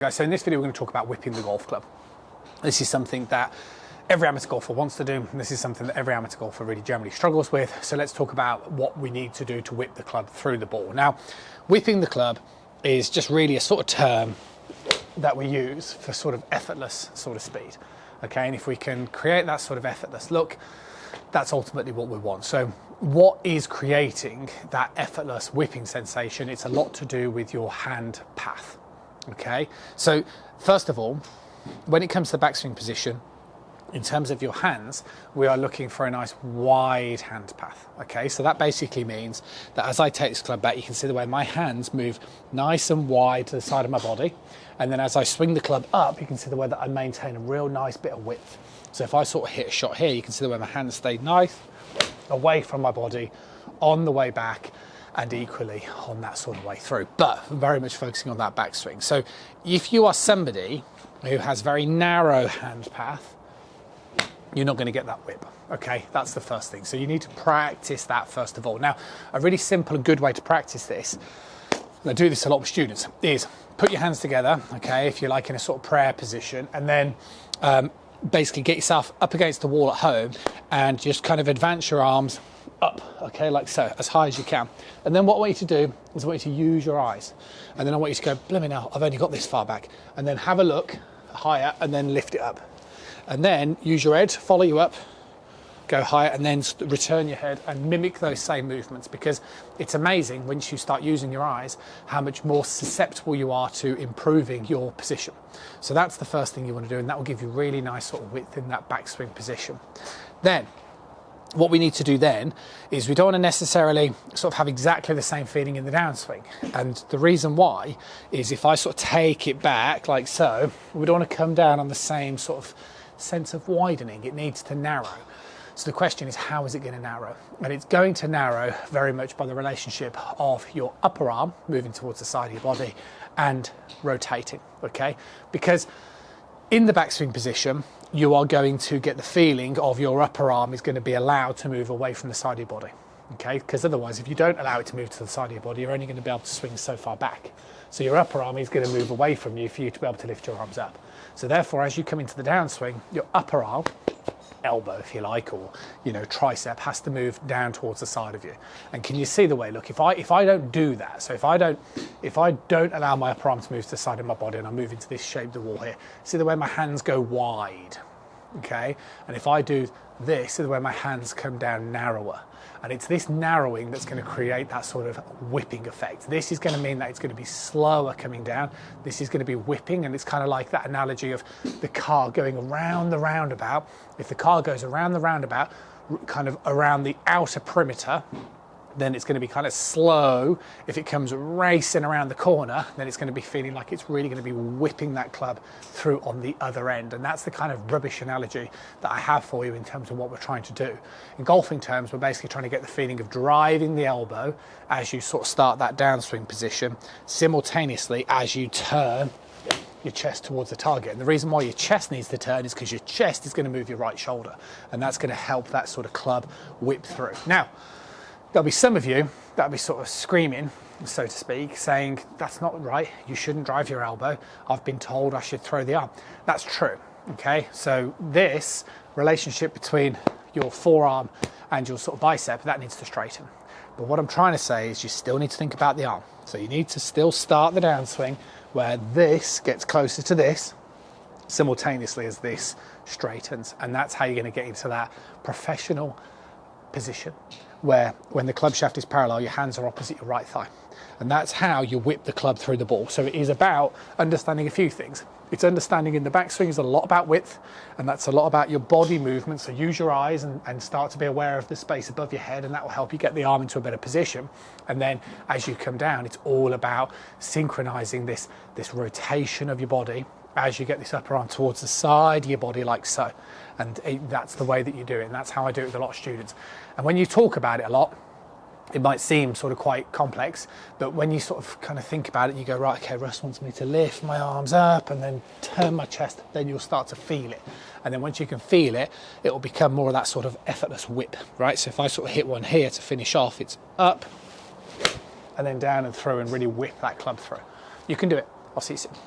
Guys, so in this video we're going to talk about whipping the golf club. This is something that every amateur golfer wants to do, and this is something that every amateur golfer really generally struggles with. So let's talk about what we need to do to whip the club through the ball. Now, whipping the club is just really a sort of term that we use for sort of effortless sort of speed. Okay, and if we can create that sort of effortless look, that's ultimately what we want. So what is creating that effortless whipping sensation? It's a lot to do with your hand path. Okay, so first of all, when it comes to the backswing position, in terms of your hands, we are looking for a nice wide hand path. Okay, so that basically means that as I take this club back, you can see the way my hands move nice and wide to the side of my body. And then as I swing the club up, you can see the way that I maintain a real nice bit of width. So if I sort of hit a shot here, you can see the way my hands stay nice away from my body on the way back, and equally on that sort of way through, but very much focusing on that backswing. So if you are somebody who has very narrow hand path, you're not going to get that whip. Okay, that's the first thing. So you need to practice that first of all. Now, a really simple and good way to practice this, and I do this a lot with students, is put your hands together, okay, if you like in a sort of prayer position, and then basically get yourself up against the wall at home and just kind of advance your arms up, okay, like so, as high as you can. And then what I want you to do is I want you to use your eyes. And then I want you to go, blimey now, I've only got this far back. And then have a look higher and then lift it up. And then use your head, follow you up, go higher, and then return your head and mimic those same movements, because it's amazing once you start using your eyes how much more susceptible you are to improving your position. So that's the first thing you want to do, and that will give you really nice sort of width in that backswing position. Then what we need to do then is we don't want to necessarily sort of have exactly the same feeling in the downswing. And the reason why is if I sort of take it back like so, we don't want to come down on the same sort of sense of widening. It needs to narrow. So the question is, how is it going to narrow? And it's going to narrow very much by the relationship of your upper arm moving towards the side of your body and rotating, okay? Because in the backswing position, you are going to get the feeling of your upper arm is going to be allowed to move away from the side of your body, okay? Because otherwise, if you don't allow it to move to the side of your body, you're only going to be able to swing so far back. So your upper arm is going to move away from you for you to be able to lift your arms up. So therefore, as you come into the downswing, your upper arm, elbow if you like, or tricep, has to move down towards the side of you. And can you see the way, look, if I don't do that, so if I don't allow my upper arm to move to the side of my body and I move into this shape of the wall here, see the way my hands go wide, okay? And if I do this, see the way my hands come down narrower. And it's this narrowing that's going to create that sort of whipping effect. This is going to mean that it's going to be slower coming down. This is going to be whipping, and it's kind of like that analogy of the car going around the roundabout. If the car goes around the roundabout, kind of around the outer perimeter, then it's going to be kind of slow. If it comes racing around the corner, then it's going to be feeling like it's really going to be whipping that club through on the other end. And that's the kind of rubbish analogy that I have for you in terms of what we're trying to do. In golfing terms, we're basically trying to get the feeling of driving the elbow as you sort of start that downswing position, simultaneously as you turn your chest towards the target. And the reason why your chest needs to turn is because your chest is going to move your right shoulder, and that's going to help that sort of club whip through. Now, there'll be some of you that'll be sort of screaming, so to speak, saying, that's not right, you shouldn't drive your elbow. I've been told I should throw the arm. That's true, okay? So this relationship between your forearm and your sort of bicep, that needs to straighten. But what I'm trying to say is you still need to think about the arm. So you need to still start the downswing where this gets closer to this, simultaneously as this straightens. And that's how you're going to get into that professional position where when the club shaft is parallel, your hands are opposite your right thigh. And that's how you whip the club through the ball. So it is about understanding a few things. It's understanding in the backswing is a lot about width, and that's a lot about your body movement. So use your eyes and start to be aware of the space above your head, and that will help you get the arm into a better position. And then as you come down, it's all about synchronizing this rotation of your body as you get this upper arm towards the side of your body like so. And that's the way that you do it, and that's how I do it with a lot of students. And when you talk about it a lot, it might seem sort of quite complex, but when you sort of kind of think about it, you go, right, okay, Russ wants me to lift my arms up and then turn my chest, then you'll start to feel it. And then once you can feel it, it will become more of that sort of effortless whip, right? So if I sort of hit one here to finish off, it's up and then down and through and really whip that club through. You can do it. I'll see you soon.